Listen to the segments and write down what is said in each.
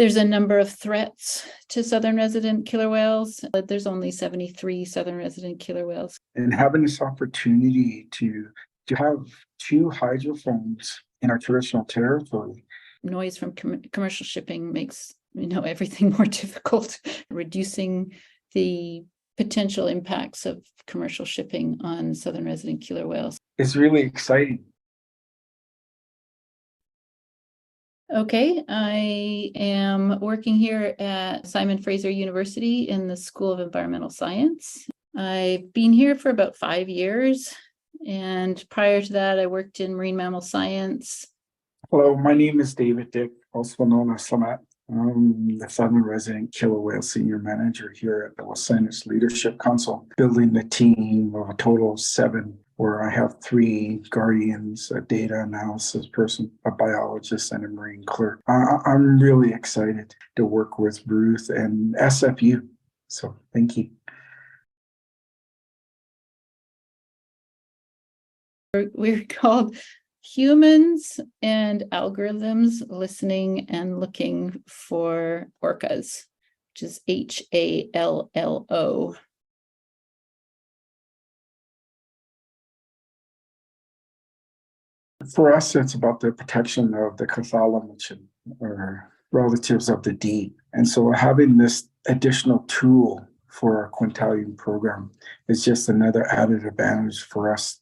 There's a number of threats to southern resident killer whales. There's only 73 southern resident killer whales. And having this opportunity to have 2 hydrophones in our traditional territory. Noise from commercial shipping makes everything more difficult. Reducing the potential impacts of commercial shipping on southern resident killer whales. It's really exciting. Okay, I am working here at Simon Fraser University in the School of Environmental Science. I've been here for about 5 years, and prior to that, I worked in marine mammal science. Hello, my name is David Dick, also known as Samat. I'm the Southern Resident Killer Whale Senior Manager here at the Salish Leadership Council, building the team of a total of 7, where I have 3 guardians, a data analysis person, a biologist, and a marine clerk. I'm really excited to work with Ruth and SFU. So thank you. We're called Humans and Algorithms Listening and Looking for Orcas, which is HALLO. For us, it's about the protection of the cathalamichin, or relatives of the deep. And so having this additional tool for our quintillion program is just another added advantage for us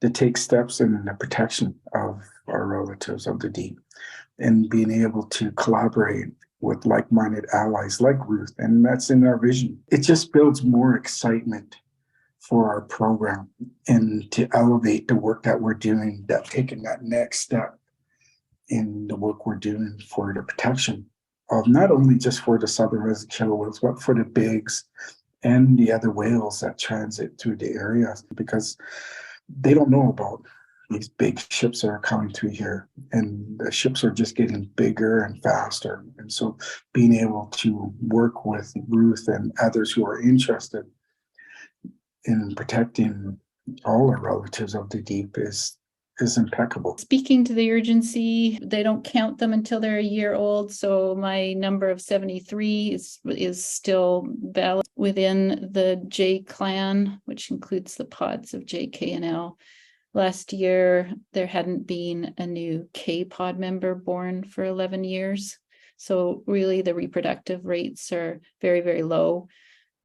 to take steps in the protection of our relatives of the deep and being able to collaborate with like-minded allies like Ruth. And that's in our vision. It just builds more excitement for our program and to elevate the work that we're doing, that taking that next step in the work we're doing for the protection of not only just for the southern resident killer whales, but for the bigs and the other whales that transit through the area, because they don't know about these big ships that are coming through here, and the ships are just getting bigger and faster. And so being able to work with Ruth and others who are interested in protecting all our relatives of the deep is impeccable. Speaking to the urgency, they don't count them until they're a year old. So my number of 73 is still valid within the J clan, which includes the pods of J, K, and L. Last year, there hadn't been a new K pod member born for 11 years. So really the reproductive rates are very, very low.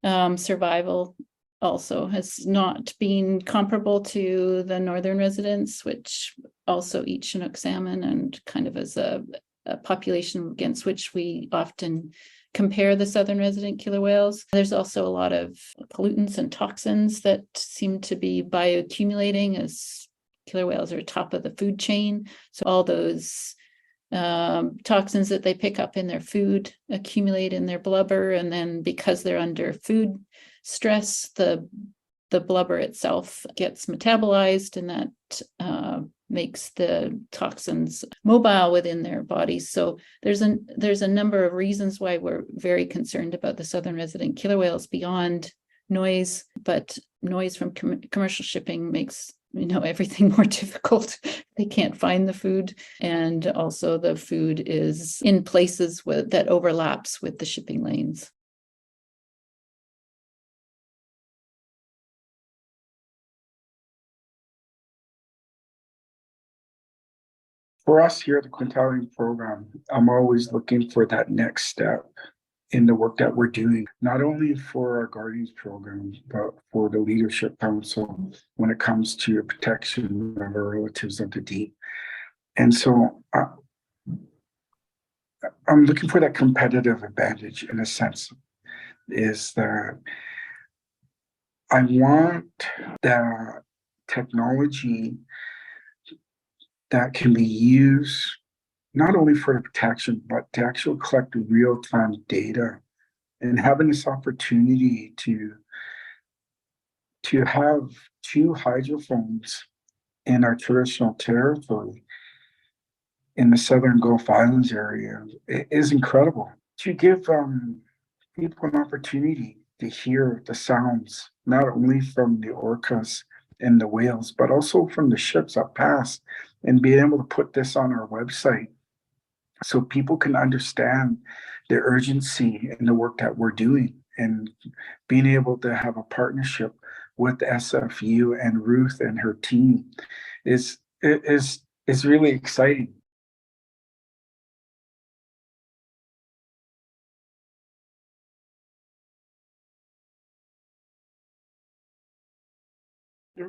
Survival also has not been comparable to the northern residents, which also eat Chinook salmon, and kind of as a population against which we often compare the southern resident killer whales. There's also a lot of pollutants and toxins that seem to be bioaccumulating, as killer whales are top of the food chain. So all those toxins that they pick up in their food accumulate in their blubber, and then because they're under food stress, the blubber itself gets metabolized, and that makes the toxins mobile within their bodies. So there's a number of reasons why we're very concerned about the southern resident killer whales beyond noise, but noise from commercial shipping makes everything more difficult. They can't find the food, and also the food is in places that overlaps with the shipping lanes. For us here at the quintillion program, I'm always looking for that next step in the work that we're doing, not only for our Guardians program, but for the Leadership Council when it comes to protection of our relatives of the deep. And so I'm looking for that competitive advantage, in a sense, is that I want the technology that can be used not only for the protection, but to actually collect real-time data, and having this opportunity to have 2 hydrophones in our traditional territory in the Southern Gulf Islands area is incredible. To give people an opportunity to hear the sounds, not only from the orcas and the whales, but also from the ships that pass, and being able to put this on our website so people can understand the urgency in the work that we're doing, and being able to have a partnership with the SFU and Ruth and her team is really exciting.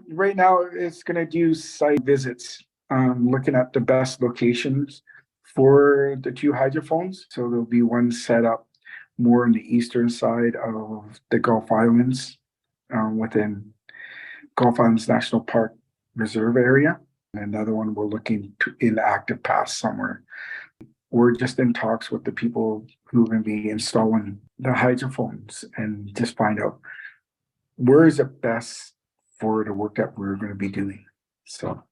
Right now, it's going to do site visits, looking at the best locations for the two hydrophones. So there'll be one set up more on the eastern side of the Gulf Islands, within Gulf Islands National Park Reserve area. And another one we're looking to in the active pass somewhere. We're just in talks with the people who are going to be installing the hydrophones and just find out where is it best for the work that we're going to be doing. So.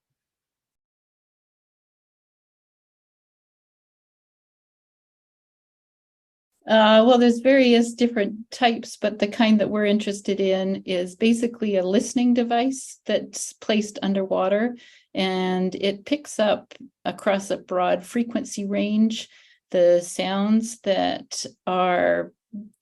Well, there's various different types, but the kind that we're interested in is basically a listening device that's placed underwater, and it picks up across a broad frequency range the sounds that are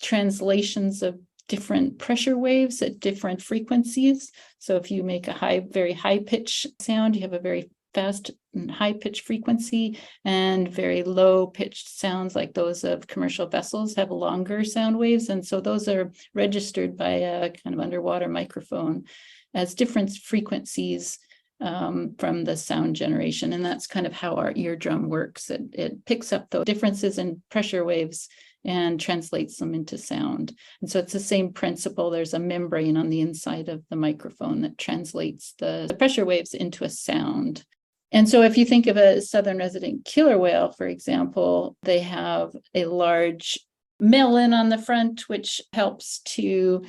translations of different pressure waves at different frequencies. So if you make a very high pitch sound, you have a very fast and high pitch frequency, and very low pitched sounds like those of commercial vessels have longer sound waves. And so those are registered by a kind of underwater microphone as different frequencies from the sound generation. And that's kind of how our eardrum works. It picks up the differences in pressure waves and translates them into sound. And so it's the same principle. There's a membrane on the inside of the microphone that translates the pressure waves into a sound. And so if you think of a southern resident killer whale, for example, they have a large melon on the front, which helps to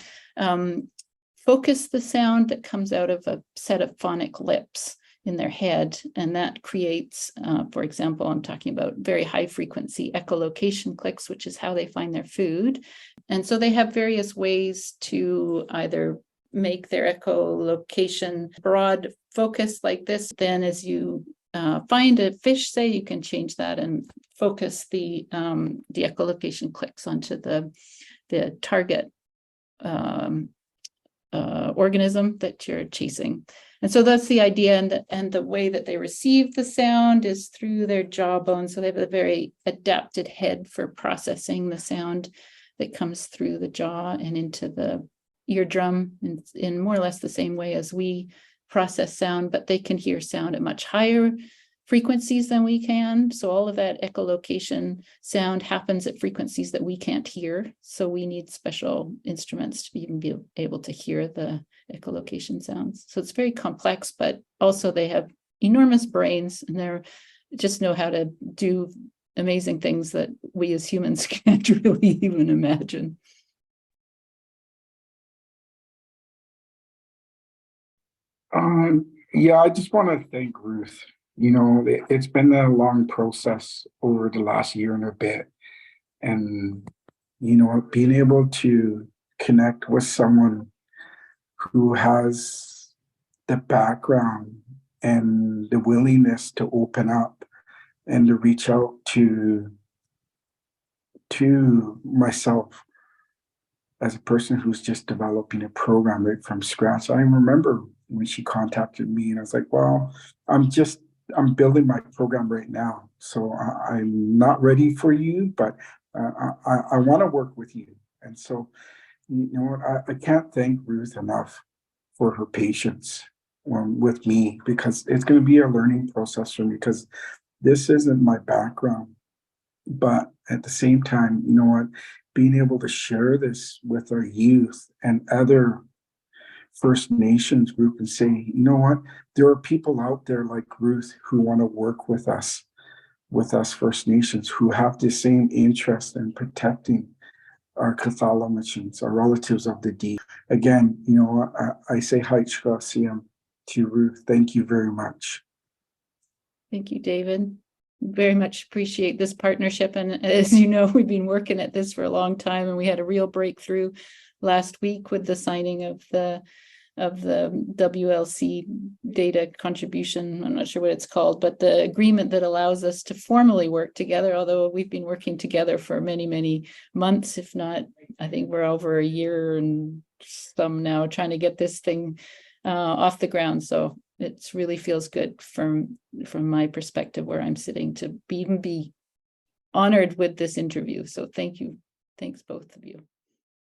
focus the sound that comes out of a set of phonic lips in their head. And that creates, for example, I'm talking about very high frequency echolocation clicks, which is how they find their food. And so they have various ways to either make their echolocation broad focus like this. Then as you find a fish, say, you can change that and focus the echolocation clicks onto the target organism that you're chasing. And so that's the idea. And the way that they receive the sound is through their jawbone. So they have a very adapted head for processing the sound that comes through the jaw and into the eardrum in more or less the same way as we process sound, but they can hear sound at much higher frequencies than we can. So all of that echolocation sound happens at frequencies that we can't hear. So we need special instruments to even be able to hear the echolocation sounds. So it's very complex, but also they have enormous brains, and they just know how to do amazing things that we as humans can't really even imagine. Yeah, I just want to thank Ruth. You know, it's been a long process over the last year and a bit. And, you know, being able to connect with someone who has the background and the willingness to open up and to reach out to myself as a person who's just developing a program right from scratch. I remember when she contacted me and I was like, well, I'm building my program right now. So I'm not ready for you, but I want to work with you. And so, you know what, I can't thank Ruth enough for her patience with me, because it's going to be a learning process for me, because this isn't my background. But at the same time, you know what, being able to share this with our youth and other First Nations group and say, you know what, there are people out there like Ruth who want to work with us First Nations, who have the same interest in protecting our Cathalamachins, our relatives of the deep. Again, you know, I say hydrophones to Ruth. Thank you very much. Thank you, David. Very much appreciate this partnership. And as you know, we've been working at this for a long time, and we had a real breakthrough last week with the signing of the the WLC data contribution. I'm not sure what it's called, but the agreement that allows us to formally work together, although we've been working together for many, many months, if not, I think we're over a year and some now trying to get this thing off the ground. So it really feels good from my perspective where I'm sitting to even be honored with this interview. So thank you. Thanks both of you.